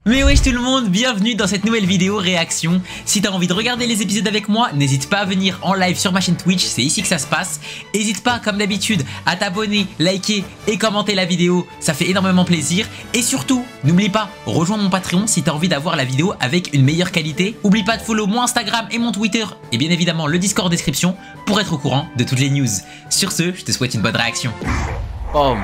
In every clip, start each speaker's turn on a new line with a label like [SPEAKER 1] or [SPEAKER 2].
[SPEAKER 1] Mais wesh tout le monde, bienvenue dans cette nouvelle vidéo réaction. Si t'as envie de regarder les épisodes avec moi, n'hésite pas à venir en live sur ma chaîne Twitch, c'est ici que ça se passe. N'hésite pas comme d'habitude à t'abonner, liker et commenter la vidéo, ça fait énormément plaisir. Et surtout, n'oublie pas, rejoins mon Patreon si t'as envie d'avoir la vidéo avec une meilleure qualité. Oublie pas de follow mon Instagram et mon Twitter et bien évidemment le Discord en description pour être au courant de toutes les news. Sur ce, je te souhaite une bonne réaction.
[SPEAKER 2] Oh.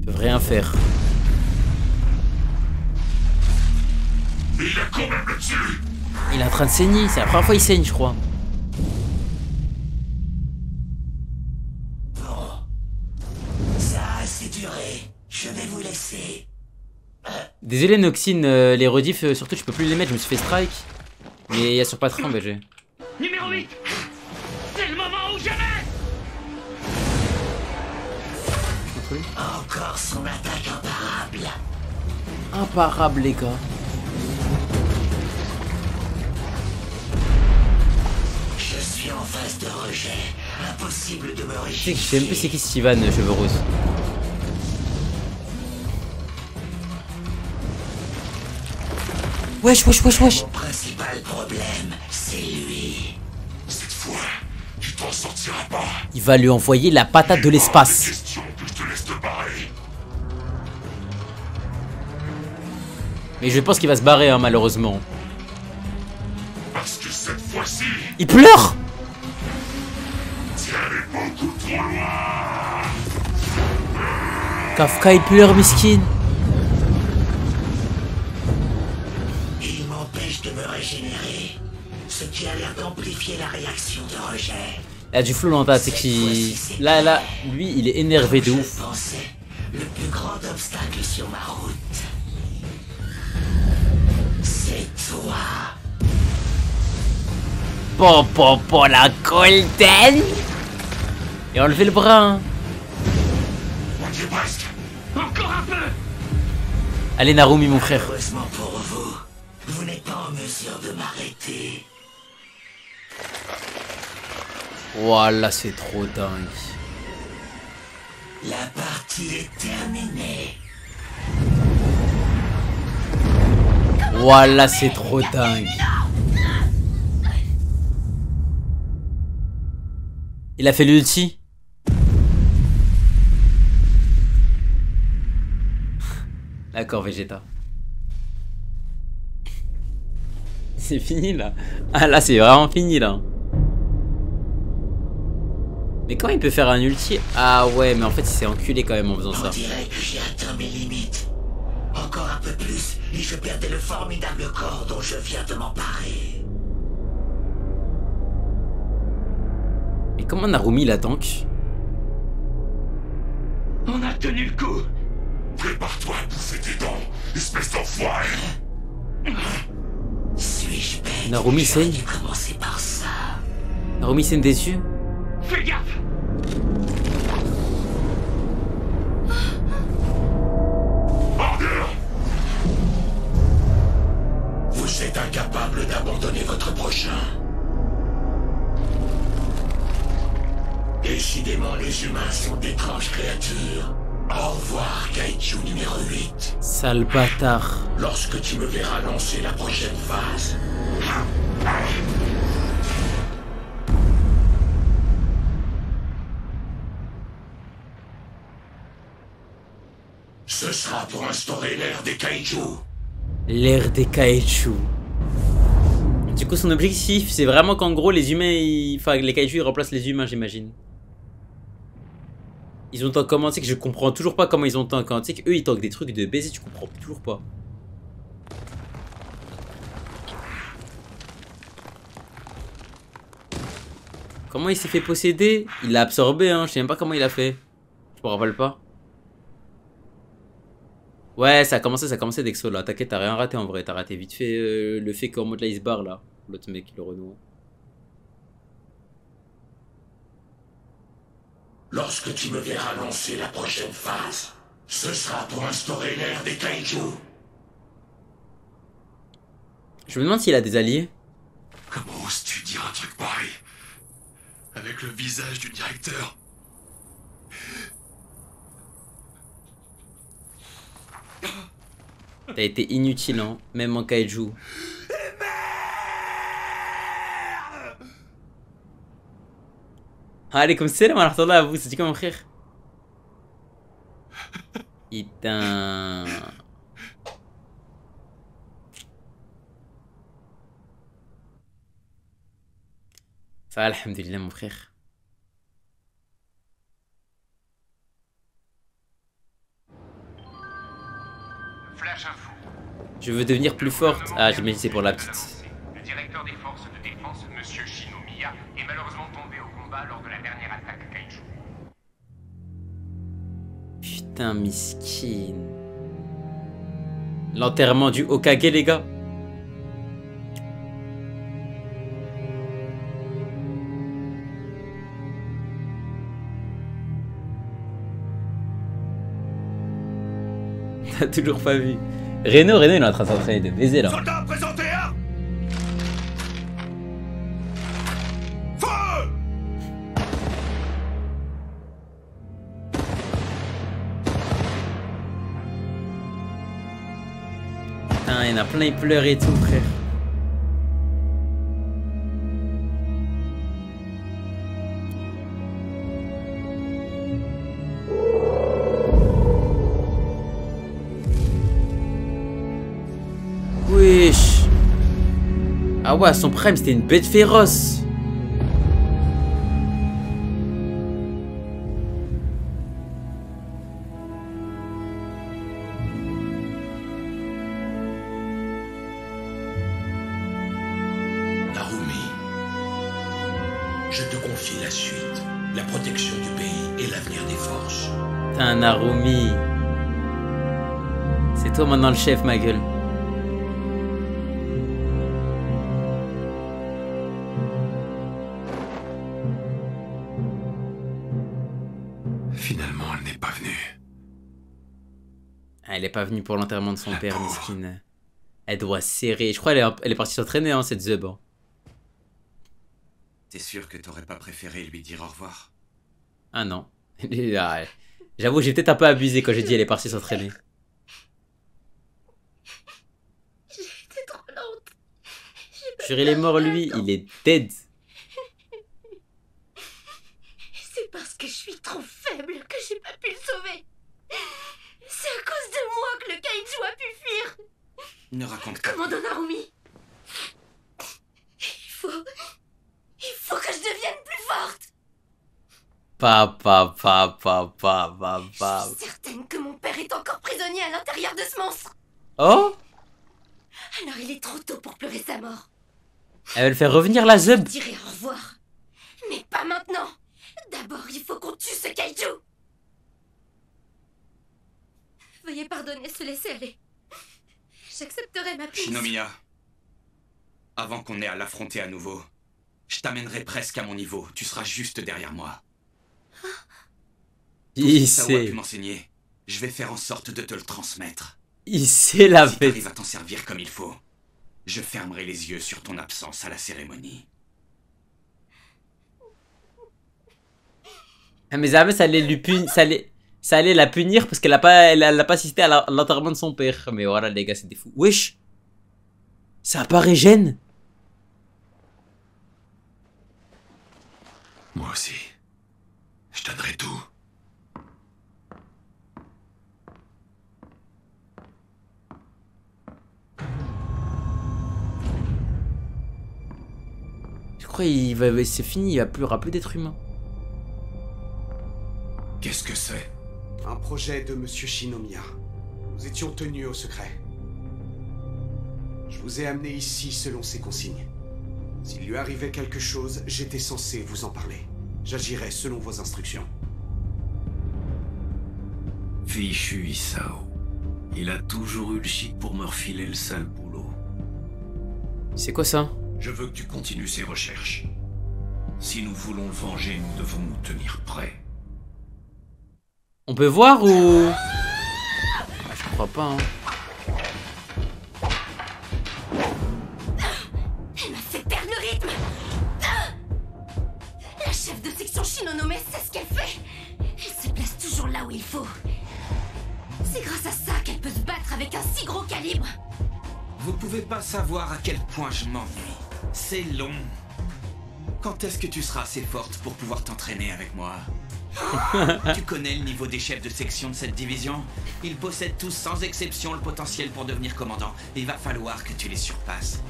[SPEAKER 2] Je peux rien faire.
[SPEAKER 3] Mais il a quand même le dessus.
[SPEAKER 2] Il est en train de saigner, c'est la première fois qu'il saigne je crois.
[SPEAKER 4] Bon, ça a assez duré, je vais vous laisser.
[SPEAKER 2] Désolé Noxine, les rediffs surtout je peux plus les mettre, je me suis fait strike. Mais il y a sur Patreon BG.
[SPEAKER 3] Numéro 8. C'est le moment ou jamais.
[SPEAKER 4] Encore son attaque imparable.
[SPEAKER 2] Imparable les gars.
[SPEAKER 4] Je suis en phase de rejet. Impossible de me
[SPEAKER 2] Tu sais que je sais
[SPEAKER 4] réfugier.
[SPEAKER 2] même plus c'est qui Steven, cheveux roses. Wesh.
[SPEAKER 4] Mon principal problème, c'est lui.
[SPEAKER 3] Cette fois, tu t'en sortiras pas.
[SPEAKER 2] Il va lui envoyer la patate de l'espace.
[SPEAKER 3] Question que je te laisse te barrer.
[SPEAKER 2] Mais je pense qu'il va se barrer hein, malheureusement.
[SPEAKER 3] Parce que cette fois-ci,
[SPEAKER 2] Il pleure.
[SPEAKER 3] t'y allais beaucoup trop loin.
[SPEAKER 2] Kafka il pleure miskin.
[SPEAKER 4] Il m'empêche de me régénérer. Ce qui a l'air d'amplifier la réaction de rejet.
[SPEAKER 2] Il a du flow dans ta tête qui... Là, lui il est énervé de ouf.
[SPEAKER 4] Je pensais le plus grand obstacle sur ma route. C'est toi.
[SPEAKER 2] Pour la golden. Et enlever le bras hein.
[SPEAKER 3] On y est presque. Encore un peu.
[SPEAKER 2] Allez Narumi mon frère.
[SPEAKER 4] Heureusement pour vous, vous n'êtes pas en mesure de m'arrêter.
[SPEAKER 2] Voilà c'est trop dingue.
[SPEAKER 4] La partie est terminée.
[SPEAKER 2] Voilà c'est trop dingue. Il a fait l'ulti. D'accord Vegeta. C'est fini là. Ah là c'est vraiment fini là. Mais comment il peut faire un ulti? Ah ouais mais en fait il s'est enculé quand même en faisant ça.
[SPEAKER 4] On dirait que j'ai atteint mes limites. Encore un peu plus, et je perdais le formidable corps dont je viens de m'emparer.
[SPEAKER 2] Et comment Narumi la tank?
[SPEAKER 3] On a tenu le coup. Prépare-toi à bouffer tes dents, espèce d'enfoiré.
[SPEAKER 4] Suis-je bête?
[SPEAKER 2] Narumi
[SPEAKER 4] J'aurais
[SPEAKER 2] saigne.
[SPEAKER 4] dû commencer par ça.
[SPEAKER 2] Narumi saigne des yeux.
[SPEAKER 3] Fais gaffe. Order.
[SPEAKER 4] Vous êtes incapable d'abandonner votre prochain. Décidément, les humains sont d'étranges créatures. Au revoir, Kaiju numéro 8.
[SPEAKER 2] Sale bâtard.
[SPEAKER 4] Lorsque tu me verras lancer la prochaine phase, ce sera pour instaurer l'ère des Kaiju.
[SPEAKER 2] L'ère des kaiju. Du coup son objectif c'est vraiment qu'en gros les humains enfin les kaiju ils remplacent les humains j'imagine. Ils ont tant comment tu sais que je comprends toujours pas comment ils ont tant quand tu sais qu'eux ils tankent des trucs de baiser tu comprends toujours pas. Comment il s'est fait posséder? Il l'a absorbé hein, je sais même pas comment il a fait. Je me rappelle pas. Ouais, ça a commencé Dexo là. T'inquiète, t'as rien raté en vrai. T'as raté vite fait le fait qu'en mode là il se barre là. L'autre mec, le Renault.
[SPEAKER 4] Lorsque tu me verras lancer la prochaine phase, ce sera pour instaurer l'ère des Kaiju.
[SPEAKER 2] Je me demande s'il a des alliés.
[SPEAKER 3] Comment oses-tu dire un truc pareil? Avec le visage du directeur.
[SPEAKER 2] T'as été inutile, hein, même en kaiju. عليكم السلام ورحمة الله أبو سيدكم بخير. Putain. Ça va, alhamdoulilah mon frère.
[SPEAKER 5] Flash info.
[SPEAKER 2] Je veux devenir plus forte. Ah, j'imagine c'est pour la petite.
[SPEAKER 5] Le directeur des forces de défense, Monsieur Shinomiya, est malheureusement tombé au combat lors de la dernière attaque Kaiju.
[SPEAKER 2] Putain, miskin. L'enterrement du Hokage, les gars. T'as toujours pas vu. Reno, il est en train de s'entraîner de baiser là.
[SPEAKER 3] Soldats, présentez armes! Feu!
[SPEAKER 2] Putain, il y en a plein, ils pleurent et tout, frère. Wesh. Ah ouais, à son prime, c'était une bête féroce.
[SPEAKER 4] Narumi, je te confie la suite, la protection du pays et l'avenir des forces.
[SPEAKER 2] Putain, Narumi. C'est toi maintenant le chef, ma gueule.
[SPEAKER 3] Finalement, elle n'est pas venue.
[SPEAKER 2] Ah, elle est pas venue pour l'enterrement de son
[SPEAKER 3] La
[SPEAKER 2] père,
[SPEAKER 3] pauvre.
[SPEAKER 2] miskin. Elle doit serrer. Je crois elle est partie s'entraîner, hein, cette Zub. Hein.
[SPEAKER 6] T'es sûr que t'aurais pas préféré lui dire au revoir?
[SPEAKER 2] Ah non. Ah, ouais. J'avoue, j'ai peut-être un peu abusé quand j'ai dit elle est partie s'entraîner.
[SPEAKER 7] J'étais trop lente.
[SPEAKER 2] Jure, il est mort, lui. Il est dead.
[SPEAKER 7] C'est parce que je suis trop faible que j'ai pas pu le sauver. C'est à cause de moi que le kaiju a pu fuir.
[SPEAKER 6] Ne raconte pas.
[SPEAKER 7] Commandant Narumi. Il faut que je devienne plus forte.
[SPEAKER 2] Pa.
[SPEAKER 7] Je suis certaine que mon père est encore prisonnier à l'intérieur de ce monstre.
[SPEAKER 2] Oh.
[SPEAKER 7] Alors il est trop tôt pour pleurer sa mort.
[SPEAKER 2] Elle va le faire revenir, la
[SPEAKER 7] Je
[SPEAKER 2] Zub.
[SPEAKER 7] dirai au revoir. Mais pas maintenant. D'abord, il faut qu'on tue ce kaiju. Veuillez pardonner, se laisser aller. J'accepterai ma punition.
[SPEAKER 6] Shinomiya, avant qu'on ait à l'affronter à nouveau, je t'amènerai presque à mon niveau. Tu seras juste derrière moi.
[SPEAKER 2] Il
[SPEAKER 6] Ça a
[SPEAKER 2] sait.
[SPEAKER 6] pu m'enseigner. Je vais faire en sorte de te le transmettre.
[SPEAKER 2] Il sait la
[SPEAKER 6] Si
[SPEAKER 2] fête.
[SPEAKER 6] t'arrives à t'en servir comme il faut, je fermerai les yeux sur ton absence à la cérémonie.
[SPEAKER 2] Ah, mais Zahmet, ça allait lui punir. Ça allait la punir parce qu'elle a pas assisté à l'enterrement de son père. Mais voilà, les gars, c'est des fous. Wesh. Ça apparaît gêne.
[SPEAKER 3] Moi aussi. Je donnerai tout.
[SPEAKER 2] Je crois c'est fini, il y aura plus d'êtres humains.
[SPEAKER 3] Qu'est-ce que c'est?
[SPEAKER 8] Un projet de Monsieur Shinomiya. Nous étions tenus au secret. Je vous ai amené ici selon ses consignes. S'il lui arrivait quelque chose, j'étais censé vous en parler. J'agirais selon vos instructions.
[SPEAKER 9] Fichu Isao. Il a toujours eu le chic pour me refiler le sale boulot.
[SPEAKER 2] C'est quoi ça?
[SPEAKER 3] Je veux que tu continues ces recherches. Si nous voulons le venger, nous devons nous tenir prêts.
[SPEAKER 2] On peut voir ou... Je crois pas, hein.
[SPEAKER 7] Elle m'a fait perdre le rythme. La chef de section Shinonome sait ce qu'elle fait. Elle se place toujours là où il faut. C'est grâce à ça qu'elle peut se battre avec un si gros calibre?
[SPEAKER 6] Vous pouvez pas savoir à quel point je m'ennuie. C'est long. Quand est-ce que tu seras assez forte pour pouvoir t'entraîner avec moi? Tu connais le niveau des chefs de section de cette division? Ils possèdent tous sans exception le potentiel pour devenir commandant. Il va falloir que tu les surpasses.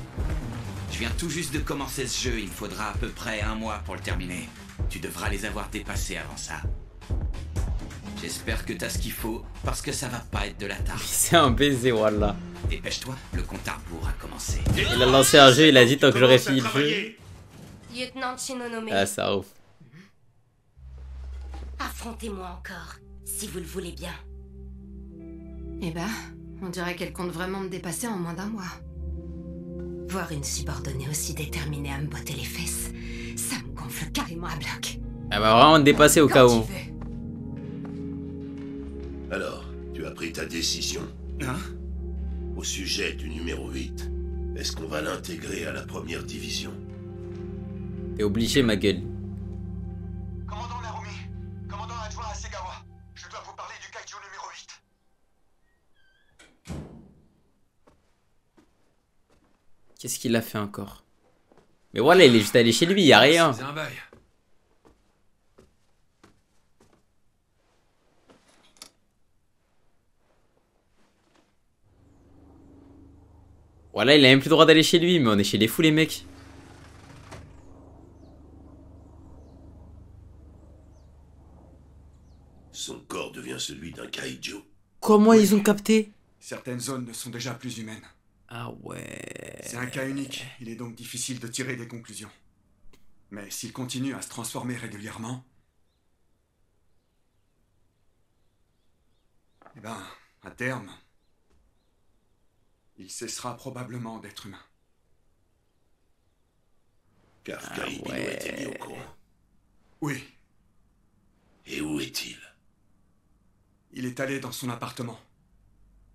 [SPEAKER 6] Je viens tout juste de commencer ce jeu, il me faudra à peu près 1 mois pour le terminer. Tu devras les avoir dépassés avant ça. J'espère que t'as ce qu'il faut, parce que ça va pas être de la tarte.
[SPEAKER 2] C'est un baiser, voilà.
[SPEAKER 6] Dépêche-toi, le compte à rebours a commencé.
[SPEAKER 2] Il a lancé un jeu, il a dit tant que j'aurais fini le jeu.
[SPEAKER 7] Lieutenant Shinonome,
[SPEAKER 2] Ah, ça ouf.
[SPEAKER 7] affrontez-moi encore, si vous le voulez bien.
[SPEAKER 10] Eh ben, on dirait qu'elle compte vraiment me dépasser en moins d'1 mois.
[SPEAKER 7] Voir une subordonnée aussi déterminée à me botter les fesses, ça me gonfle carrément à bloc.
[SPEAKER 2] Elle va vraiment te dépasser au cas où.
[SPEAKER 11] Alors, tu as pris ta décision.
[SPEAKER 6] Hein?
[SPEAKER 11] Au sujet du numéro 8, est-ce qu'on va l'intégrer à la première division?
[SPEAKER 2] T'es obligé, ma gueule.
[SPEAKER 12] Commandant Narumi, commandant adjoint Hasegawa, je dois vous parler du kaiju numéro 8.
[SPEAKER 2] Qu'est-ce qu'il a fait encore? Mais voilà, il est juste allé chez lui, y a rien.
[SPEAKER 3] C'est un bail.
[SPEAKER 2] Voilà, il a même plus le droit d'aller chez lui, mais on est chez les fous, les mecs.
[SPEAKER 11] Son corps devient celui d'un kaiju.
[SPEAKER 2] Comment ils ont capté?
[SPEAKER 8] Certaines zones ne sont déjà plus humaines.
[SPEAKER 2] Ah ouais...
[SPEAKER 8] C'est un cas unique, il est donc difficile de tirer des conclusions. Mais s'il continue à se transformer régulièrement... Eh ben, à terme... il cessera probablement d'être humain.
[SPEAKER 11] Kafka Ibino a été mis au courant.
[SPEAKER 8] Oui,
[SPEAKER 11] Et où est-il?
[SPEAKER 8] il est allé dans son appartement.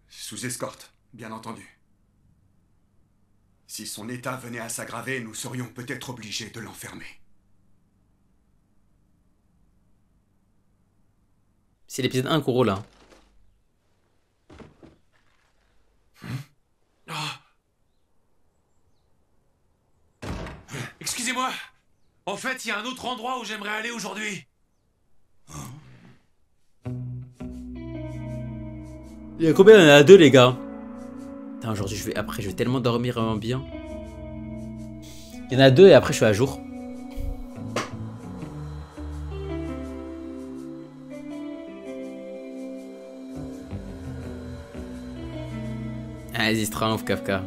[SPEAKER 8] Sous escorte, bien entendu. Si son état venait à s'aggraver, nous serions peut-être obligés de l'enfermer.
[SPEAKER 2] C'est l'épisode 1 qu'on roule là.
[SPEAKER 3] Excusez-moi. En fait, il y a un autre endroit où j'aimerais aller aujourd'hui.
[SPEAKER 2] Il y a combien? Il y en a 2, les gars. Putain, aujourd'hui, je vais tellement dormir vraiment bien. Il y en a 2 et après, je suis à jour. Ah, vas-y, c'est trop ouf, Kafka.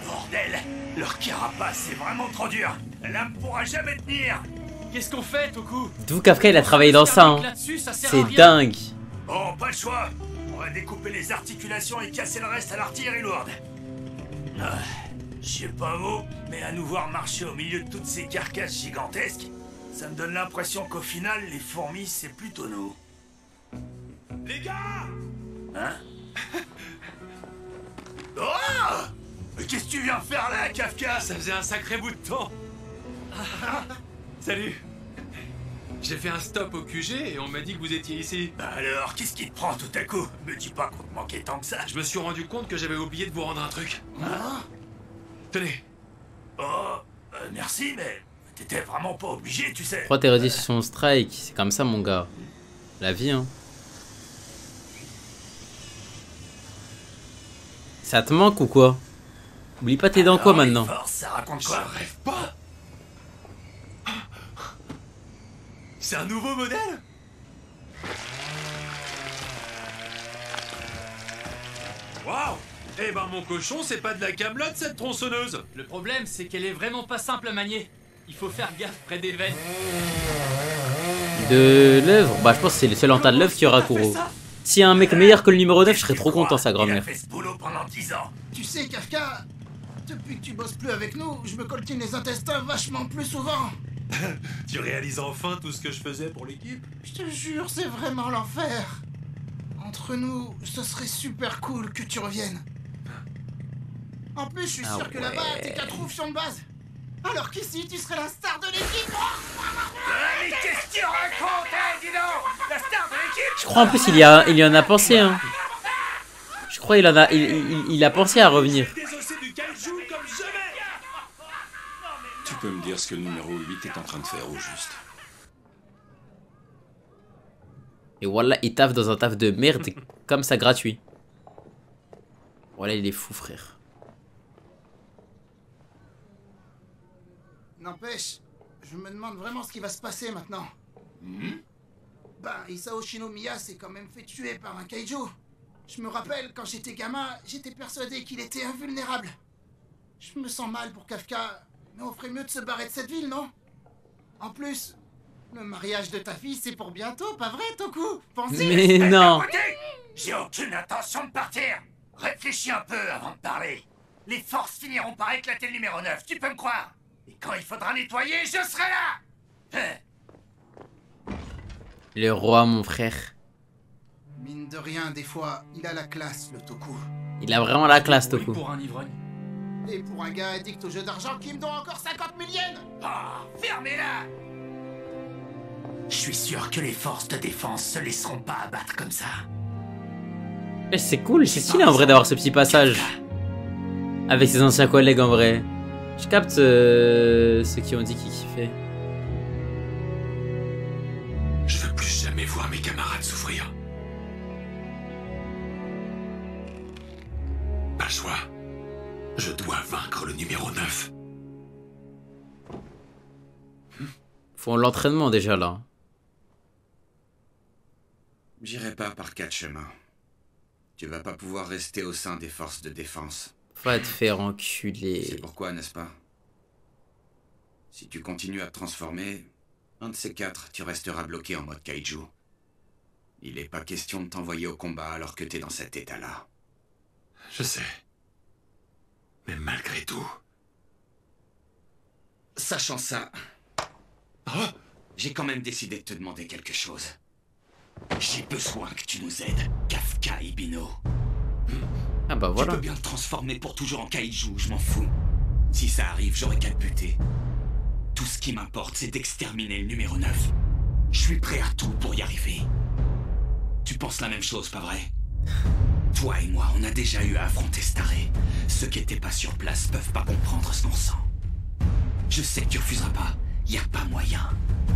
[SPEAKER 12] Bordel, leur carapace c'est vraiment trop dur. L'âme pourra jamais tenir.
[SPEAKER 1] Qu'est-ce qu'on fait, Toku?
[SPEAKER 2] D'où Kafka, il a travaillé dans ça, hein. C'est dingue.
[SPEAKER 12] Bon, pas le choix. On va découper les articulations et casser le reste à l'artillerie lourde. Ah, je sais pas vous, mais à nous voir marcher au milieu de toutes ces carcasses gigantesques, ça me donne l'impression qu'au final, les fourmis, c'est plutôt nous. Les gars! Hein? Oh! Mais qu'est-ce que tu viens faire là, Kafka?
[SPEAKER 3] Ça faisait un sacré bout de temps. Salut. J'ai fait un stop au QG et on m'a dit que vous étiez ici.
[SPEAKER 12] Bah alors, qu'est-ce qui te prend tout à coup? Me dis pas qu'on te manquait tant que ça.
[SPEAKER 3] Je me suis rendu compte que j'avais oublié de vous rendre un truc.
[SPEAKER 12] Hein?
[SPEAKER 3] Tenez.
[SPEAKER 12] Oh, merci, mais t'étais vraiment pas obligé, tu sais.
[SPEAKER 2] Pourquoi t'es resté sur son strike? C'est comme ça, mon gars. La vie, hein. Ça te manque ou quoi? Oublie pas, t'es dans quoi maintenant?
[SPEAKER 12] Ça raconte quoi?
[SPEAKER 3] Je rêve pas. C'est un nouveau modèle? Waouh! Eh ben mon cochon, c'est pas de la camelote cette tronçonneuse.
[SPEAKER 1] Le problème, c'est qu'elle est vraiment pas simple à manier. Il faut faire gaffe près des veines.
[SPEAKER 2] De l'œuvre? Bah, je pense que c'est le seul en tas de l'œuvre qui aura Kuro. S'il y a un mec meilleur que le numéro 9, je serais trop content, sa grand-mère.
[SPEAKER 12] Il a fait ce boulot pendant 10 ans.
[SPEAKER 13] Tu sais, Kafka, depuis que tu bosses plus avec nous, je me coltine les intestins vachement plus souvent.
[SPEAKER 3] Tu réalises enfin tout ce que je faisais pour l'équipe?
[SPEAKER 13] Je te jure, c'est vraiment l'enfer. Entre nous, ce serait super cool que tu reviennes. En plus, je suis sûr que là-bas, t'es qu'à troufion de base. Alors qu'ici, tu serais la star de l'équipe.
[SPEAKER 12] Mais qu'est-ce que tu racontes, hein, dis donc? La star de
[SPEAKER 2] Je crois en plus il y en a pensé, hein. Je crois il a pensé à revenir.
[SPEAKER 3] Tu peux me dire ce que le numéro 8 est en train de faire au juste?
[SPEAKER 2] Et voilà, il taffe dans un taf de merde, comme ça gratuit. Voilà, il est fou, frère.
[SPEAKER 13] N'empêche, je me demande vraiment ce qui va se passer maintenant. Ben, Isao Shinomiya s'est quand même fait tuer par un kaiju. Je me rappelle, quand j'étais gamin, j'étais persuadé qu'il était invulnérable. Je me sens mal pour Kafka, mais on ferait mieux de se barrer de cette ville, non? En plus, le mariage de ta fille, c'est pour bientôt, pas vrai, Toku? Pensez.
[SPEAKER 2] Mais non.
[SPEAKER 12] J'ai aucune intention de partir. Réfléchis un peu avant de parler. Les forces finiront par éclater le numéro 9, tu peux me croire. Et quand il faudra nettoyer, je serai là.
[SPEAKER 2] Le roi, mon frère.
[SPEAKER 13] Mine de rien, des fois, il a la classe, le Toku.
[SPEAKER 2] Il a vraiment la classe, Toku.
[SPEAKER 6] Pour un ivrogne.
[SPEAKER 13] Et pour un gars addict au jeu d'argent qui me doit encore 50 000 yens.
[SPEAKER 12] Ah, fermez-la. Je suis sûr que les forces de défense se laisseront pas abattre comme ça.
[SPEAKER 2] C'est cool, c'est stylé en vrai d'avoir ce petit passage. Avec ses anciens collègues en vrai. Je capte ceux qui ont dit qu'ils kiffaient.
[SPEAKER 3] Je veux plus jamais voir mes camarades souffrir. Pas le choix. Je dois vaincre le numéro 9.
[SPEAKER 2] Faut l'entraînement déjà là.
[SPEAKER 6] J'irai pas par 4 chemins. Tu vas pas pouvoir rester au sein des forces de défense.
[SPEAKER 2] Va te faire enculer.
[SPEAKER 6] C'est pourquoi, n'est-ce pas? Si tu continues à te transformer, un de ces 4, tu resteras bloqué en mode kaiju. Il est pas question de t'envoyer au combat alors que t'es dans cet état-là.
[SPEAKER 3] Je sais. Mais malgré tout...
[SPEAKER 6] Sachant ça, j'ai quand même décidé de te demander quelque chose. J'ai besoin que tu nous aides, Kafka Ibino.
[SPEAKER 2] Ah bah voilà.
[SPEAKER 6] Tu peux bien te transformer pour toujours en kaiju, je m'en fous. Si ça arrive, j'aurai qu'à te buter. Tout ce qui m'importe, c'est d'exterminer le numéro 9. Je suis prêt à tout pour y arriver. Tu penses la même chose, pas vrai? Toi et moi, on a déjà eu à affronter Staré. Ceux qui étaient pas sur place peuvent pas comprendre ce qu'on sent. Je sais que tu refuseras pas. Y a pas moyen.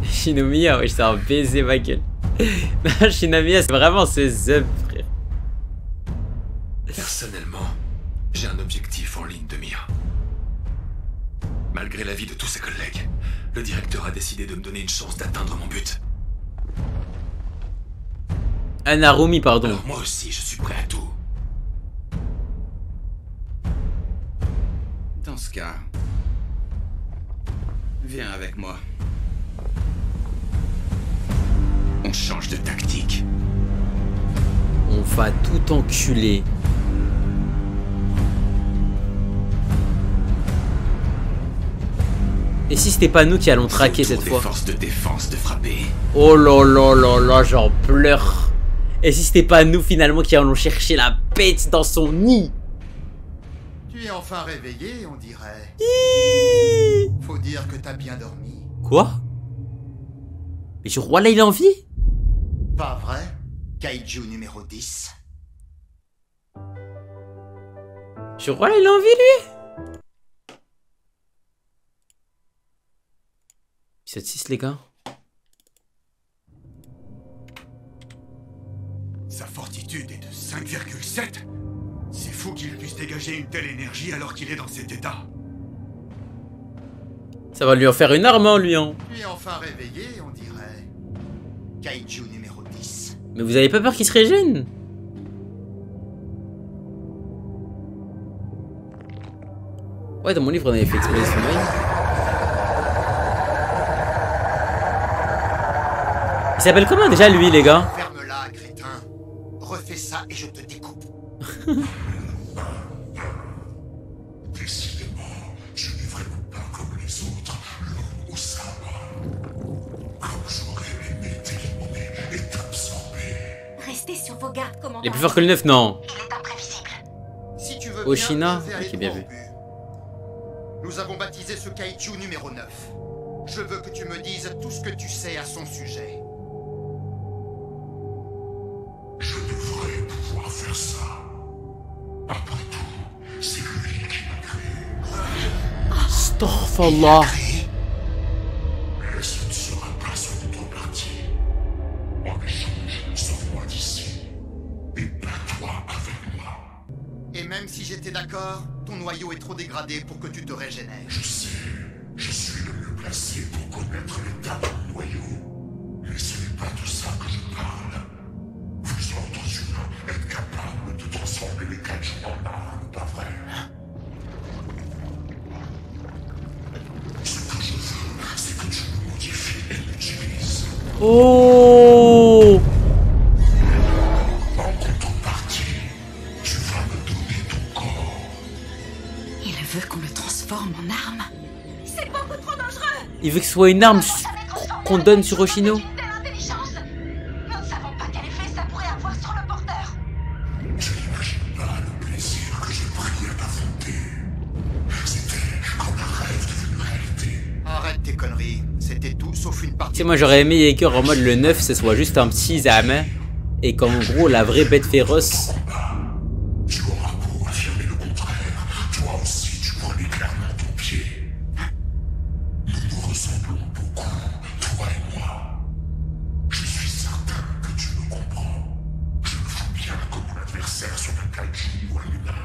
[SPEAKER 2] Shinomiya, ouais, c'est un baiser ma gueule. Shinomiya, c'est vraiment ses œuvres, frère.
[SPEAKER 3] Personnellement, j'ai un objectif en ligne de mire. Malgré l'avis de tous ses collègues, le directeur a décidé de me donner une chance d'atteindre mon but.
[SPEAKER 2] Narumi, pardon.
[SPEAKER 3] Alors moi aussi, je suis prêt à tout.
[SPEAKER 6] Dans ce cas, viens avec moi. On change de tactique.
[SPEAKER 2] On va tout enculer. Et si c'était pas nous qui allons traquer cette fois?
[SPEAKER 6] Forces de défense de frapper.
[SPEAKER 2] Oh là là là là, j'en pleure. Et si c'était pas nous finalement qui allons chercher la bête dans son nid?
[SPEAKER 13] Tu es enfin réveillé, on dirait. Faut dire que t'as bien dormi.
[SPEAKER 2] Quoi? Mais ce roi là, il est en vie?
[SPEAKER 13] Pas vrai? Kaiju numéro 10.
[SPEAKER 2] Ce roi là, il est en vie, lui? Épisode 6, les gars.
[SPEAKER 14] Sa fortitude est de 5,7. C'est fou qu'il puisse dégager une telle énergie alors qu'il est dans cet état.
[SPEAKER 2] Ça va lui en faire une arme, hein, lui, hein.
[SPEAKER 13] Tu es enfin réveillé, on dirait. Kaiju numéro 10.
[SPEAKER 2] Mais vous avez pas peur qu'il se régène? Ouais, dans mon livre, on avait fait exploser son œil. Il s'appelle comment déjà, lui, les gars?
[SPEAKER 13] Ferme-la, crétin. Refais ça et je te découpe.
[SPEAKER 14] Décidément, je n'ai vraiment pas comme les autres, le Osama. Comme j'aurais aimé t'éliminer et t'absorber.
[SPEAKER 7] Restez sur vos gardes, commandant.
[SPEAKER 2] Il est plus fort que le 9, non?
[SPEAKER 7] Il est imprévisible.
[SPEAKER 13] Si tu veux
[SPEAKER 2] Oshina,
[SPEAKER 13] bien, je vais aller
[SPEAKER 2] ok, bien
[SPEAKER 13] droit
[SPEAKER 2] vu.
[SPEAKER 13] au but. Nous avons baptisé ce kaiju numéro 9. Je veux que tu me dises tout ce que tu sais à son sujet.
[SPEAKER 2] Astaghfirullah.
[SPEAKER 14] Mais ce ne sera pas son contrepartie. En échange, sors-moi d'ici. Et bats-toi avec moi.
[SPEAKER 13] Et même si j'étais d'accord, ton noyau est trop dégradé pour que tu te régénères.
[SPEAKER 14] Je sais, je suis le mieux placé pour connaître l'état de mon noyau. Mais ce n'est pas de ça que je parle. Vous autres humains êtes capables de transformer les kaiju en armes, pas vrai? Ce que je veux, c'est que tu me modifies et l'utilises.
[SPEAKER 2] Oh!
[SPEAKER 14] En contrepartie, tu vas me donner ton corps.
[SPEAKER 10] Il veut qu'on le transforme en arme.
[SPEAKER 7] C'est beaucoup trop dangereux.
[SPEAKER 2] Il veut que ce soit une arme qu'on donne sur Hoshino.
[SPEAKER 7] Nous ne savons pas quel effet ça pourrait avoir sur le porteur.
[SPEAKER 14] Tu n'imagines pas le plaisir que j'ai pris à t'affronter. C'était comme un rêve devenu réalité.
[SPEAKER 13] Arrête tes conneries. C'était tout sauf une partie.
[SPEAKER 2] Tu sais, moi j'aurais aimé Yeager en mode le 9, ce soit juste un petit Zama. Et qu'en gros, la vraie bête féroce.
[SPEAKER 14] Tu auras beau affirmer le contraire, toi aussi tu prenais clairement ton pied. Nous nous ressemblons beaucoup, toi et moi. Je suis certain que tu me comprends. Je me fous bien comme mon adversaire sur un kaiju ou un humain.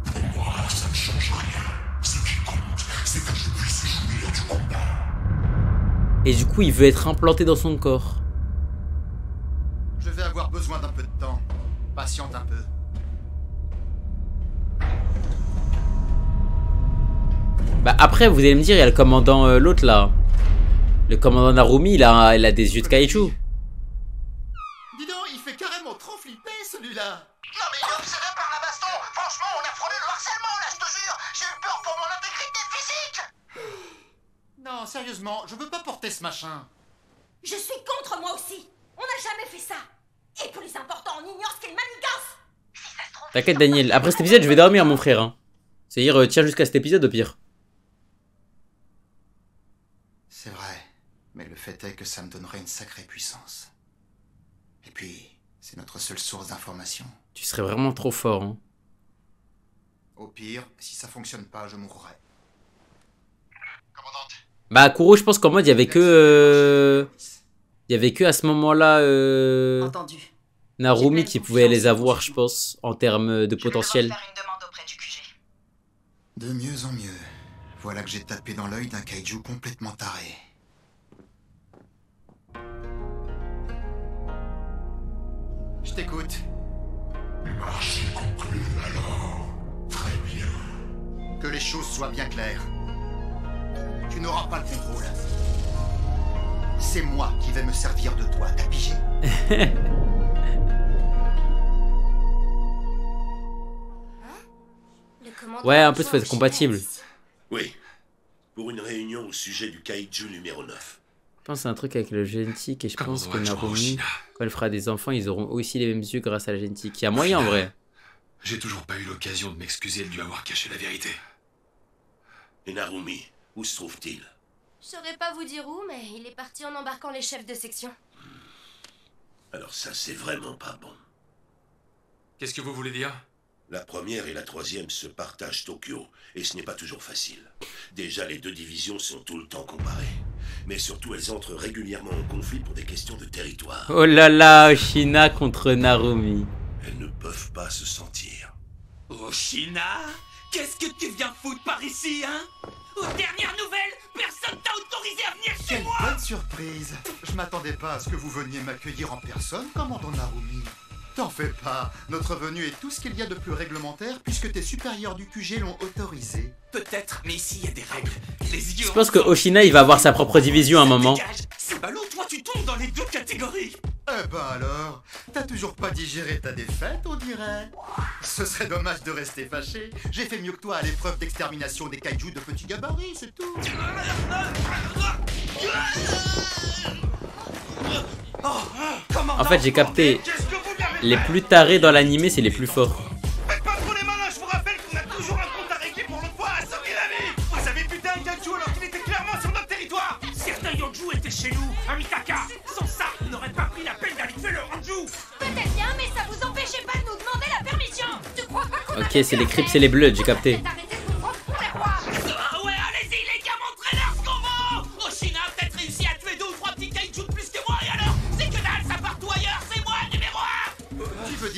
[SPEAKER 14] Pour moi, ça ne change rien. Ce qui compte, c'est que je puisse jouir du combat.
[SPEAKER 2] Et du coup, il veut être implanté dans son corps.
[SPEAKER 13] Je vais avoir besoin d'un peu de temps. Patiente un peu.
[SPEAKER 2] Bah après, vous allez me dire, il y a le commandant l'autre là. Le commandant Narumi, il a des yeux de kaiju.
[SPEAKER 13] Dis donc, il fait carrément trop flipper celui-là.
[SPEAKER 4] Non mais il est obsédé par la baston. Franchement, on a frôlé le harcèlement là, je te jure. J'ai eu peur pour mon intégrité physique.
[SPEAKER 13] Non, sérieusement, je veux pas porter ce machin.
[SPEAKER 7] Je suis contre moi aussi. On n'a jamais fait ça. Et plus important, on ignore ce qu'est le manigance. Si ça se trouve...
[SPEAKER 2] T'inquiète Daniel, après cet épisode, je vais dormir mon frère. Hein. C'est-à-dire, tiens jusqu'à cet épisode au pire.
[SPEAKER 13] C'est vrai, mais le fait est que ça me donnerait une sacrée puissance. Et puis, c'est notre seule source d'information.
[SPEAKER 2] Tu serais vraiment trop fort. Hein.
[SPEAKER 13] Au pire, si ça fonctionne pas, je mourrai. Commandante.
[SPEAKER 2] Bah Kuro, je pense qu'en mode, il y avait que... Il y avait que à ce moment-là Narumi qui pouvait les avoir, je pense, en termes de potentiel.
[SPEAKER 13] De mieux en mieux. Voilà que j'ai tapé dans l'œil d'un kaiju complètement taré. Je t'écoute.
[SPEAKER 14] Marché conclu alors. Très bien.
[SPEAKER 13] Que les choses soient bien claires. Tu n'auras pas le contrôle. C'est moi qui vais me servir de toi, t'as pigé?
[SPEAKER 2] Ouais, un peu, ça faut être compatible.
[SPEAKER 11] Oui. Pour une réunion au sujet du kaiju numéro 9.
[SPEAKER 2] Je pense que c'est un truc avec le génétique et je pense que Narumi, quand elle fera des enfants, ils auront aussi les mêmes yeux grâce à la génétique. Il y a moyen en vrai.
[SPEAKER 3] J'ai toujours pas eu l'occasion de m'excuser de lui avoir caché la vérité.
[SPEAKER 11] Et Narumi, où se trouve-t-il?
[SPEAKER 7] Je saurais pas vous dire où, mais il est parti en embarquant les chefs de section.
[SPEAKER 11] Alors ça, c'est vraiment pas bon.
[SPEAKER 3] Qu'est-ce que vous voulez dire?
[SPEAKER 11] La première et la troisième se partagent Tokyo, et ce n'est pas toujours facile. Déjà, les deux divisions sont tout le temps comparées. Mais surtout, elles entrent régulièrement en conflit pour des questions de territoire.
[SPEAKER 2] Oh là là, Oshina contre Narumi.
[SPEAKER 11] Elles ne peuvent pas se sentir.
[SPEAKER 6] Oshina? Qu'est-ce que tu viens foutre par ici, hein? Aux dernières nouvelles, personne t'a autorisé à venir chez moi!
[SPEAKER 13] Quelle bonne surprise! Je m'attendais pas à ce que vous veniez m'accueillir en personne, commandant Narumi. T'en fais pas, notre venue est tout ce qu'il y a de plus réglementaire puisque tes supérieurs du QG l'ont autorisé.
[SPEAKER 6] Peut-être, mais ici il y a des règles. Les idiots.
[SPEAKER 2] Je pense que Oshina, il va avoir sa propre division à un moment.
[SPEAKER 6] C'est ballot, toi tu tombes dans les deux catégories.
[SPEAKER 13] Eh ben alors, t'as toujours pas digéré ta défaite, on dirait. Ce serait dommage de rester fâché. J'ai fait mieux que toi à l'épreuve d'extermination des kaijus de petit gabarit, c'est tout.
[SPEAKER 2] En fait, j'ai capté. Les plus tarés dans l'animé, c'est les plus forts.
[SPEAKER 12] Faites pas trop les malins, je vous rappelle qu'on a toujours un compte à régler pour le poids à sauver la vie. Vous avez buté un kaiju alors qu'il était clairement sur notre territoire.
[SPEAKER 5] Certains Yonju étaient chez nous, à Mitaka. Sans ça, on n'aurait pas pris la peine d'aller tuer le Hanju.
[SPEAKER 7] Peut-être bien, mais ça vous empêchait pas de nous demander la permission. Tu crois pas qu'on
[SPEAKER 2] Ok, c'est les Crips et les Bloods, j'ai capté.
[SPEAKER 5] Ouais, allez-y,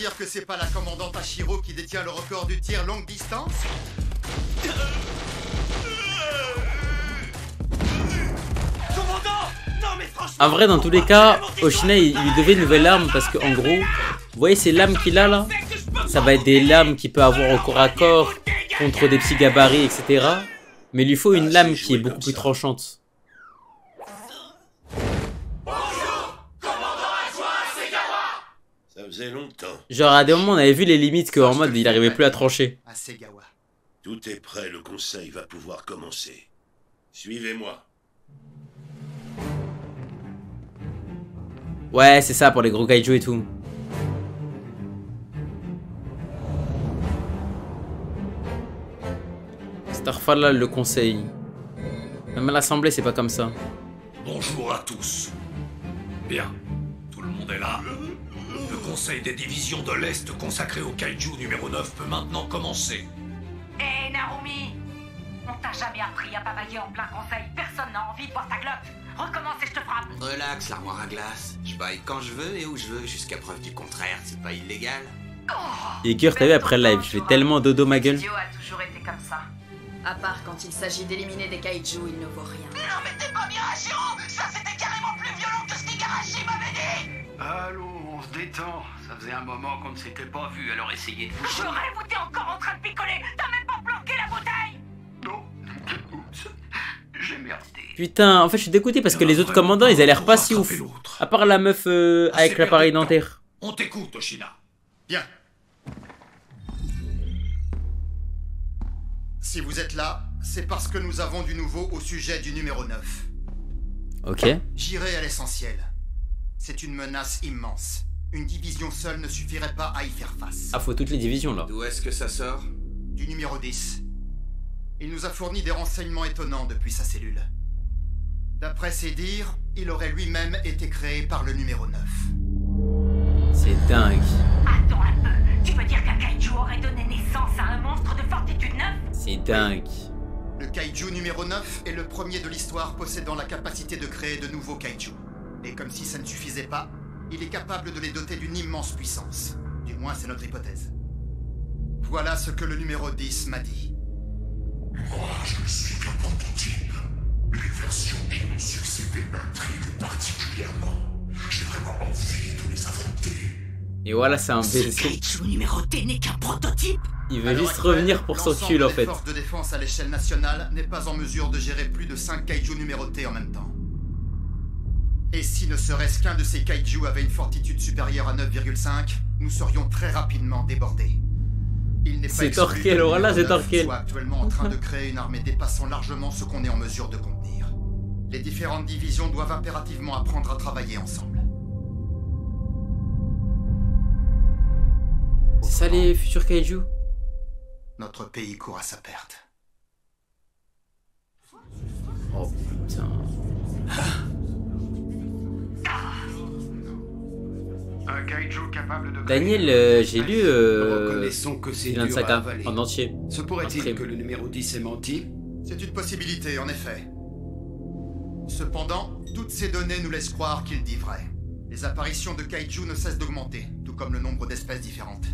[SPEAKER 15] dire que c'est pas la commandante Hachiro qui détient le record du tir longue distance?
[SPEAKER 2] En vrai, dans tous les cas, Oshina il lui devait une nouvelle arme parce que en gros, vous voyez ces lames qu'il a là, ça va être des lames qu'il peut avoir au corps à corps contre des petits gabarits, etc. Mais il lui faut une lame qui est beaucoup plus tranchante.
[SPEAKER 11] Ça faisait longtemps.
[SPEAKER 2] Genre à des moments on avait vu les limites qu'en mode il arrivait plus à trancher.
[SPEAKER 11] Tout est prêt, le conseil va pouvoir commencer. Suivez-moi.
[SPEAKER 2] Ouais, c'est ça pour les gros kaiju et tout. Starfall là, le conseil. Même à l'assemblée, c'est pas comme ça.
[SPEAKER 3] Bonjour à tous. Bien, tout le monde est là. Le conseil des divisions de l'Est consacré au kaiju numéro 9 peut maintenant commencer.
[SPEAKER 16] Hé Narumi, on t'a jamais appris à bavailler en plein conseil. Personne n'a envie de voir ta glotte. Recommence et je te frappe.
[SPEAKER 6] Relax, l'armoire à glace. Je baille quand je veux et où je veux, jusqu'à preuve du contraire, c'est pas illégal.
[SPEAKER 2] Yeager, t'as vu après le live, je fais tellement dodo ma gueule.
[SPEAKER 16] Dio a toujours été comme ça.
[SPEAKER 10] À part quand il s'agit d'éliminer des kaiju, il ne vaut rien.
[SPEAKER 16] Non mais t'es pas bien, Hachiro. Ça c'était carrément plus violent que ce qu'Igarashi m'avait dit.
[SPEAKER 17] Allons, on se détend. Ça faisait un moment qu'on ne s'était pas vu, alors essayez de vous...
[SPEAKER 16] Je rêve où t'es encore en train de picoler. T'as même pas planqué la bouteille.
[SPEAKER 17] Non, oups, j'ai merdé.
[SPEAKER 2] Putain, en fait je suis dégoûté parce que les autres commandants ils avaient l'air pas si ouf. À part la meuf avec l'appareil dentaire.
[SPEAKER 3] On t'écoute, Oshina.
[SPEAKER 15] Bien. Si vous êtes là, c'est parce que nous avons du nouveau au sujet du numéro 9.
[SPEAKER 2] Ok.
[SPEAKER 15] J'irai à l'essentiel. C'est une menace immense. Une division seule ne suffirait pas à y faire face.
[SPEAKER 2] Ah, faut toutes les divisions là.
[SPEAKER 6] D'où est-ce que ça sort?
[SPEAKER 15] Du numéro 10. Il nous a fourni des renseignements étonnants depuis sa cellule. D'après ses dires, il aurait lui-même été créé par le numéro 9.
[SPEAKER 2] C'est dingue.
[SPEAKER 16] Attends un peu. Tu veux dire qu'un kaiju aurait donné naissance à un monstre de fortitude 9?
[SPEAKER 2] C'est dingue.
[SPEAKER 15] Le kaiju numéro 9 est le premier de l'histoire possédant la capacité de créer de nouveaux kaiju. Et comme si ça ne suffisait pas, il est capable de les doter d'une immense puissance. Du moins, c'est notre hypothèse. Voilà ce que le numéro 10 m'a dit.
[SPEAKER 14] Moi, je ne suis qu'un prototype. Les versions qui m'ont succédé m'intriguent particulièrement. J'ai vraiment envie de les affronter.
[SPEAKER 2] Et voilà, c'est un baiser.
[SPEAKER 16] Ce kaiju numéroté n'est qu'un prototype.
[SPEAKER 2] Il veut juste revenir pour son cul en fait.
[SPEAKER 15] La force de défense à l'échelle nationale n'est pas en mesure de gérer plus de 5 kaiju numérotés en même temps. Et si ne serait-ce qu'un de ces kaiju avait une fortitude supérieure à 9,5, nous serions très rapidement débordés.
[SPEAKER 2] C'est Torquel, voilà, c'est Torquel.
[SPEAKER 15] Soit actuellement en train de créer une armée dépassant largement ce qu'on est en mesure de contenir. Les différentes divisions doivent impérativement apprendre à travailler ensemble.
[SPEAKER 2] C'est ça les futurs kaiju?
[SPEAKER 15] Notre pays court à sa perte.
[SPEAKER 2] Oh putain.
[SPEAKER 17] Un kaiju capable de...
[SPEAKER 2] Daniel, j'ai lu
[SPEAKER 8] Reconnaissons que c'est
[SPEAKER 2] Vinland
[SPEAKER 8] dur à
[SPEAKER 2] Saga
[SPEAKER 8] avaler.
[SPEAKER 2] en entier.
[SPEAKER 8] Se pourrait-il que le numéro 10 ait menti?
[SPEAKER 15] C'est une possibilité, en effet. Cependant, toutes ces données nous laissent croire qu'il dit vrai. Les apparitions de kaiju ne cessent d'augmenter, tout comme le nombre d'espèces différentes.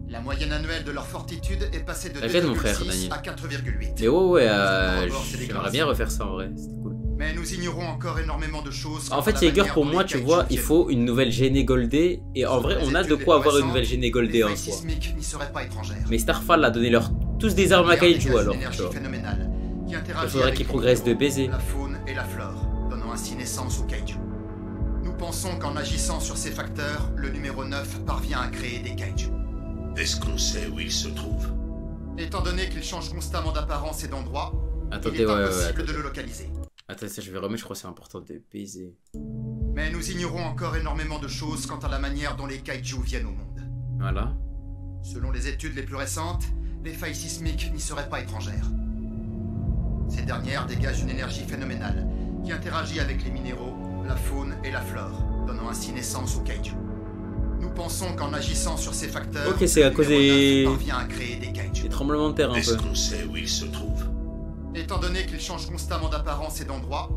[SPEAKER 15] La moyenne annuelle de leur fortitude est passée de 2,6 à 4,8.
[SPEAKER 2] Mais ouais, j'aimerais bien refaire ça en vrai, c'était cool.
[SPEAKER 15] Mais nous ignorons encore énormément de choses.
[SPEAKER 2] En fait, Yeager, pour moi, tu vois, il faut une nouvelle Gene Goldée. Et en vrai, on a de quoi avoir une nouvelle Gene Goldée en soi. Mais Starfall a donné leur tous des armes à kaiju alors, tu vois. Il faudrait qu'ils progressent de baiser.
[SPEAKER 15] La faune et la flore, donnant ainsi naissance aux kaiju. Nous pensons qu'en agissant sur ces facteurs, le numéro 9 parvient à créer des kaiju.
[SPEAKER 11] Est-ce qu'on sait où il se trouve?
[SPEAKER 15] Étant donné qu'il change constamment d'apparence et d'endroit, il est impossible de le localiser.
[SPEAKER 2] Attends, ça je vais remettre, je crois que c'est important de baiser.
[SPEAKER 15] Mais nous ignorons encore énormément de choses quant à la manière dont les kaiju viennent au monde.
[SPEAKER 2] Voilà.
[SPEAKER 15] Selon les études les plus récentes, les failles sismiques n'y seraient pas étrangères. Ces dernières dégagent une énergie phénoménale qui interagit avec les minéraux, la faune et la flore, donnant ainsi naissance aux kaiju. Nous pensons qu'en agissant sur ces facteurs,
[SPEAKER 2] ok, c'est à cause des
[SPEAKER 15] tremblements
[SPEAKER 2] de terre un peu.
[SPEAKER 11] Est-ce qu'on sait où il se trouve?
[SPEAKER 15] Étant donné qu'il change constamment d'apparence et d'endroit,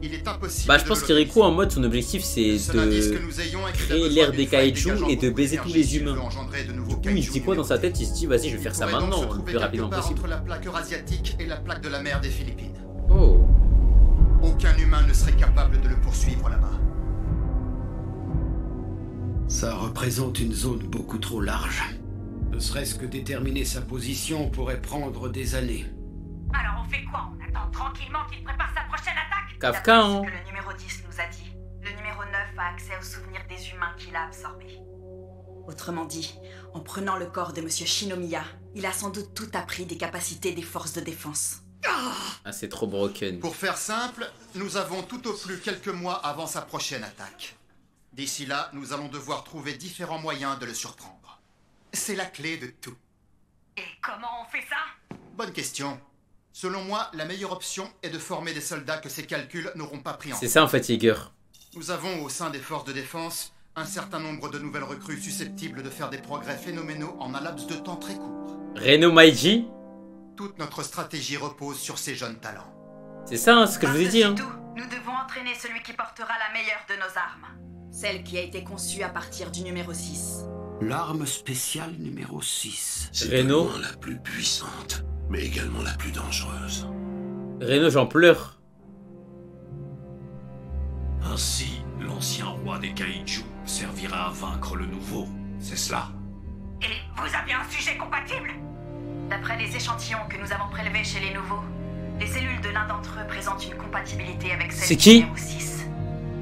[SPEAKER 15] Il est impossible.
[SPEAKER 2] Bah, je pense que Riku, en mode, son objectif, c'est de créer l'ère des kaiju et de baiser tous les humains. Du coup, il se dit quoi dans sa tête? Il se dit, vas-y, je vais faire ça maintenant, le plus rapidement possible.
[SPEAKER 15] Entre la plaque eurasiatique et la plaque de la mer des Philippines.
[SPEAKER 2] Oh.
[SPEAKER 15] Aucun humain ne serait capable de le poursuivre là-bas.
[SPEAKER 9] Ça représente une zone beaucoup trop large. Ne serait-ce que déterminer sa position pourrait prendre des années.
[SPEAKER 16] Alors on fait quoi? On attend tranquillement qu'il prépare sa prochaine attaque?
[SPEAKER 2] Kafka, hein.
[SPEAKER 16] C'est ce que le numéro 10 nous a dit. Le numéro 9 a accès aux souvenirs des humains qu'il a absorbés. Autrement dit, en prenant le corps de Monsieur Shinomiya, il a sans doute tout appris des capacités des forces de défense.
[SPEAKER 2] Ah, c'est trop broken.
[SPEAKER 15] Pour faire simple, nous avons tout au plus quelques mois avant sa prochaine attaque. D'ici là, nous allons devoir trouver différents moyens de le surprendre. C'est la clé de tout.
[SPEAKER 16] Et comment on fait ça?
[SPEAKER 15] Bonne question. Selon moi, la meilleure option est de former des soldats que ces calculs n'auront pas pris en compte.
[SPEAKER 2] C'est ça en fait, Yeager.
[SPEAKER 15] Nous avons au sein des forces de défense un certain nombre de nouvelles recrues susceptibles de faire des progrès phénoménaux en un laps de temps très court.
[SPEAKER 2] Reno Maiji.
[SPEAKER 15] Toute notre stratégie repose sur ces jeunes talents.
[SPEAKER 2] C'est ça, hein, ce que je vous ai dit. Hein.
[SPEAKER 16] Nous devons entraîner celui qui portera la meilleure de nos armes. Celle qui a été conçue à partir du numéro 6.
[SPEAKER 9] L'arme spéciale numéro 6.
[SPEAKER 11] C'est de loin la plus puissante, mais également la plus dangereuse.
[SPEAKER 2] Reno, j'en pleure.
[SPEAKER 3] Ainsi, l'ancien roi des kaiju servira à vaincre le nouveau, c'est cela?
[SPEAKER 16] Et vous avez un sujet compatible? D'après les échantillons que nous avons prélevés chez les nouveaux, les cellules de l'un d'entre eux présentent une compatibilité avec celle du numéro 6.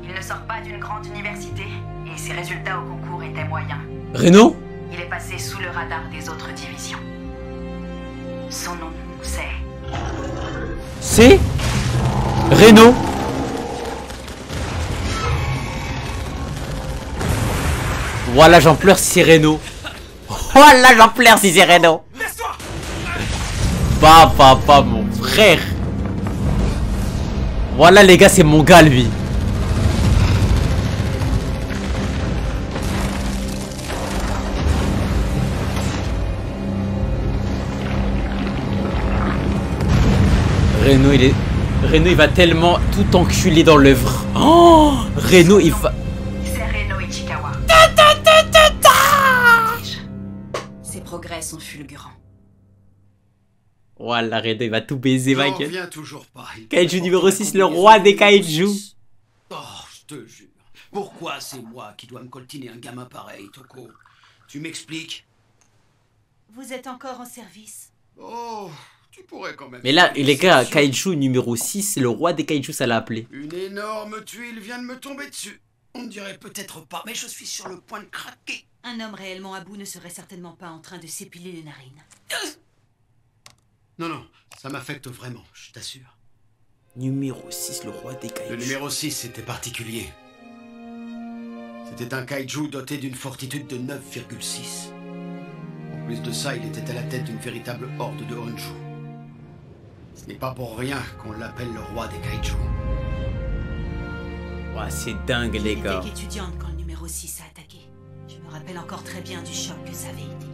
[SPEAKER 16] Il ne sort pas d'une grande université et ses résultats au concours étaient moyens.
[SPEAKER 2] Reno?
[SPEAKER 16] Il est passé sous le radar des autres divisions. Son nom, c'est...
[SPEAKER 2] C'est Reno. Voilà, j'en pleure si c'est Reno. Voilà, j'en pleure si c'est Reno. Papa, mon frère. Voilà les gars, c'est mon gars lui. Reno il va tellement tout enculer dans l'œuvre. Oh, Reno il va...
[SPEAKER 16] C'est Reno Ichikawa. Ses progrès sont fulgurants.
[SPEAKER 2] Voilà, Reno il va tout baiser,
[SPEAKER 9] J'en
[SPEAKER 2] Michael.
[SPEAKER 9] reviens toujours pas.
[SPEAKER 2] Kaiju numéro 6, le roi des kaiju.
[SPEAKER 9] Oh, je te jure. Pourquoi c'est moi qui dois me coltiner un gamin pareil, Toko? Tu m'expliques?
[SPEAKER 7] Vous êtes encore en service.
[SPEAKER 9] Oh, tu pourrais quand même...
[SPEAKER 2] Mais là, les gars, Kaiju numéro 6, le roi des kaiju, ça l'a appelé.
[SPEAKER 9] Une énorme tuile vient de me tomber dessus. On ne dirait peut-être pas, mais je suis sur le point de craquer.
[SPEAKER 7] Un homme réellement à bout ne serait certainement pas en train de s'épiler les narines.
[SPEAKER 9] Non, non, ça m'affecte vraiment, je t'assure.
[SPEAKER 2] Numéro 6, le roi des kaiju.
[SPEAKER 9] Le numéro 6, c'était particulier. C'était un kaiju doté d'une fortitude de 9,6. En plus de ça, il était à la tête d'une véritable horde de Honju. Ce n'est pas pour rien qu'on l'appelle le roi des kaiju.
[SPEAKER 2] Ouais, c'est dingue les gars.
[SPEAKER 7] J'étais étudiante quand le numéro 6 a attaqué. Je me rappelle encore très bien du choc que ça avait été.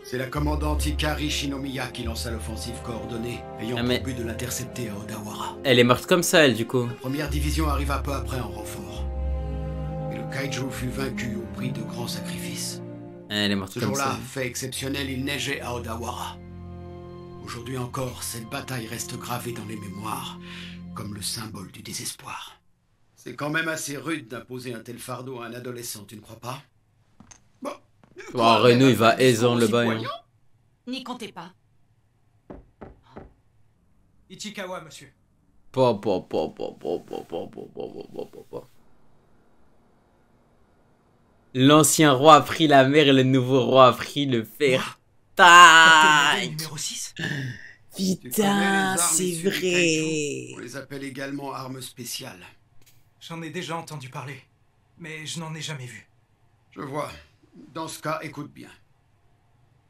[SPEAKER 9] C'est la commandante Hikari Shinomiya qui lança l'offensive coordonnée, ayant pour but de l'intercepter à Odawara.
[SPEAKER 2] Elle est morte comme ça, elle, du coup.
[SPEAKER 9] La première division arriva peu après en renfort. Et le kaiju fut vaincu au prix de grands sacrifices.
[SPEAKER 2] Elle est morte
[SPEAKER 9] Ce
[SPEAKER 2] comme ça.
[SPEAKER 9] jour-là, fait exceptionnel, il neigeait à Odawara. Aujourd'hui encore, cette bataille reste gravée dans les mémoires, comme le symbole du désespoir. C'est quand même assez rude d'imposer un tel fardeau à un adolescent, tu ne crois pas?
[SPEAKER 2] Oh, Reno, il va aisant le bail. Hein.
[SPEAKER 7] N'y comptez pas.
[SPEAKER 18] Ichikawa, monsieur.
[SPEAKER 2] L'ancien roi a pris la mer et le nouveau roi a pris le fer. Tac.
[SPEAKER 18] Numéro 6.
[SPEAKER 2] Putain, c'est vrai.
[SPEAKER 9] On les appelle également armes spéciales.
[SPEAKER 18] J'en ai déjà entendu parler, mais je n'en ai jamais vu.
[SPEAKER 9] Je vois. Dans ce cas, écoute bien.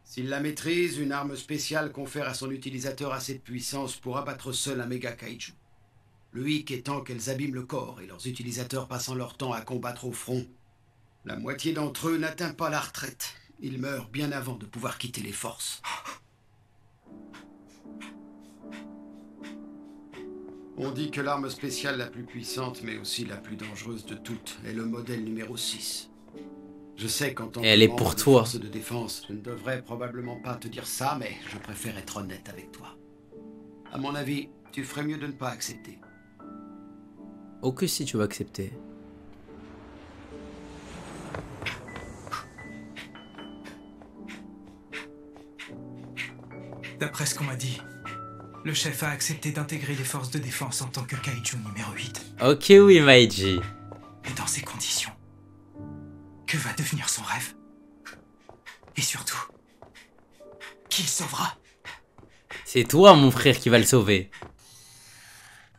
[SPEAKER 9] S'il la maîtrise, une arme spéciale confère à son utilisateur assez de puissance pour abattre seul un méga kaiju. Le hic étant qu'elles abîment le corps et leurs utilisateurs passant leur temps à combattre au front. La moitié d'entre eux n'atteint pas la retraite. Ils meurent bien avant de pouvoir quitter les forces. On dit que l'arme spéciale la plus puissante, mais aussi la plus dangereuse de toutes, est le modèle numéro 6. Je sais qu'en tant que
[SPEAKER 2] Elle est
[SPEAKER 9] membre
[SPEAKER 2] pour
[SPEAKER 9] de
[SPEAKER 2] toi.
[SPEAKER 9] force de défense, je ne devrais probablement pas te dire ça, mais je préfère être honnête avec toi. À mon avis, tu ferais mieux de ne pas accepter.
[SPEAKER 2] Oh que si tu vas accepter.
[SPEAKER 18] D'après ce qu'on m'a dit, le chef a accepté d'intégrer les forces de défense en tant que kaiju numéro 8.
[SPEAKER 2] Ok oui Maiji.
[SPEAKER 18] Et dans ces conditions, que va devenir son rêve? Et surtout, qui le sauvera?
[SPEAKER 2] C'est toi mon frère qui va le sauver.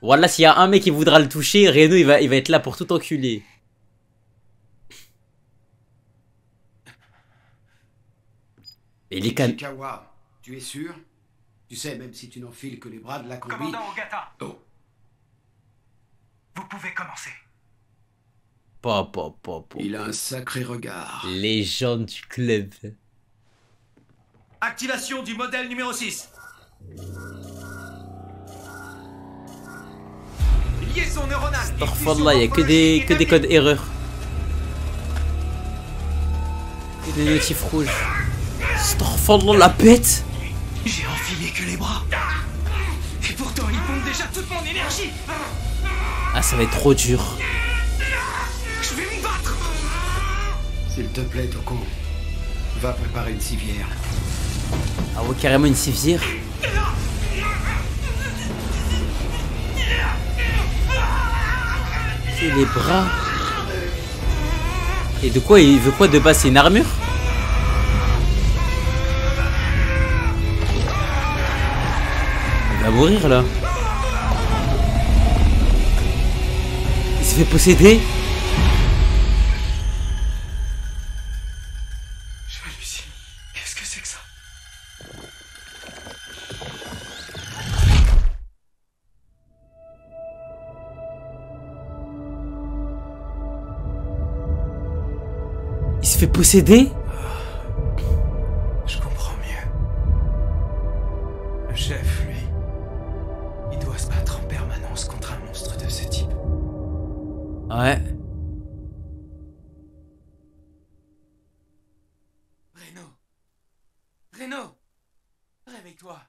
[SPEAKER 2] Voilà, s'il y a un mec qui voudra le toucher, Reno il va être là pour tout enculer. Et les can...
[SPEAKER 9] Ishikawa, tu es sûr? Tu sais, même si tu n'enfiles que les bras de la combi...
[SPEAKER 18] Commandant Ogata. Oh. Vous pouvez commencer.
[SPEAKER 9] Il a un sacré regard.
[SPEAKER 2] Légende du club.
[SPEAKER 12] Activation du modèle numéro 6. Liaison neuronale.
[SPEAKER 2] Astaghfirullah, il n'y a que des codes erreurs. Et des notifs rouges. Astaghfirullah, la bête.
[SPEAKER 18] J'ai enfilé que les bras. Et pourtant, il pompe déjà toute mon énergie.
[SPEAKER 2] Ah, ça va être trop dur.
[SPEAKER 18] Je vais me battre.
[SPEAKER 9] S'il te plaît, Toko, va préparer une civière.
[SPEAKER 2] Ah ouais, carrément une civière. C'est les bras. Et de quoi il veut quoi de base? C'est une armure? Il va mourir là. Il s'est fait posséder.
[SPEAKER 18] J'hallucine. Qu'est-ce que c'est que ça?
[SPEAKER 2] Il se fait posséder?
[SPEAKER 18] Je comprends mieux. Le chef, lui, il doit se battre en permanence contre un monstre de ce type.
[SPEAKER 2] Ouais.
[SPEAKER 6] Reno, réveille-toi.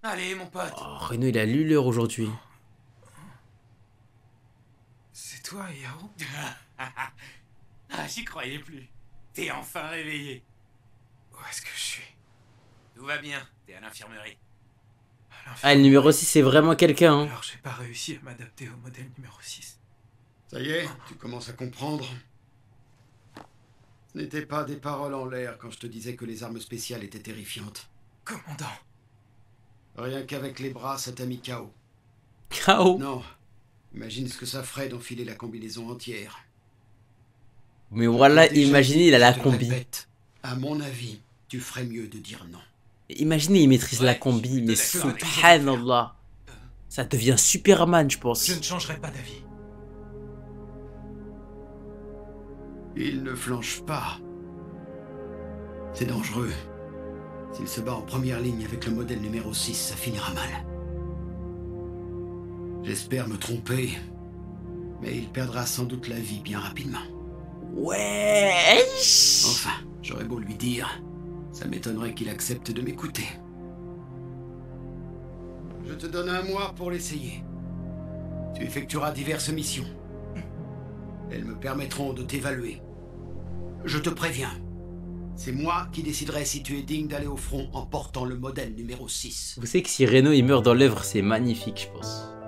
[SPEAKER 6] Allez, mon pote.
[SPEAKER 2] Oh, Reno, il a lu l'heure aujourd'hui.
[SPEAKER 18] C'est toi, Yao?
[SPEAKER 6] Ah, j'y croyais plus. T'es enfin réveillé.
[SPEAKER 18] Où est-ce que je suis?
[SPEAKER 6] Tout va bien, t'es à l'infirmerie.
[SPEAKER 2] Ah, le numéro 6, c'est vraiment quelqu'un. Hein.
[SPEAKER 18] Alors, j'ai pas réussi à m'adapter au modèle numéro 6.
[SPEAKER 9] Ça y est, tu commences à comprendre. Ce n'était pas des paroles en l'air quand je te disais que les armes spéciales étaient terrifiantes.
[SPEAKER 18] Commandant.
[SPEAKER 9] Rien qu'avec les bras, ça t'a mis KO.
[SPEAKER 2] KO?
[SPEAKER 9] Non. Imagine ce que ça ferait d'enfiler la combinaison entière.
[SPEAKER 2] Mais voilà, imaginez, il a la combi.
[SPEAKER 9] Répète, à mon avis, tu ferais mieux de dire non.
[SPEAKER 2] Imaginez, il maîtrise la combi, mais subhanallah. Ça devient Superman, je pense.
[SPEAKER 18] Je ne changerai pas d'avis.
[SPEAKER 9] Il ne flanche pas. C'est dangereux. S'il se bat en première ligne avec le modèle numéro 6, ça finira mal. J'espère me tromper, mais il perdra sans doute la vie bien rapidement.
[SPEAKER 2] Ouais.
[SPEAKER 9] Enfin, j'aurais beau lui dire, ça m'étonnerait qu'il accepte de m'écouter. Je te donne 1 mois pour l'essayer. Tu effectueras diverses missions. Elles me permettront de t'évaluer. Je te préviens, c'est moi qui déciderai si tu es digne d'aller au front en portant le modèle numéro 6.
[SPEAKER 2] Vous savez que si Reno il meurt dans l'œuvre, c'est magnifique, je pense.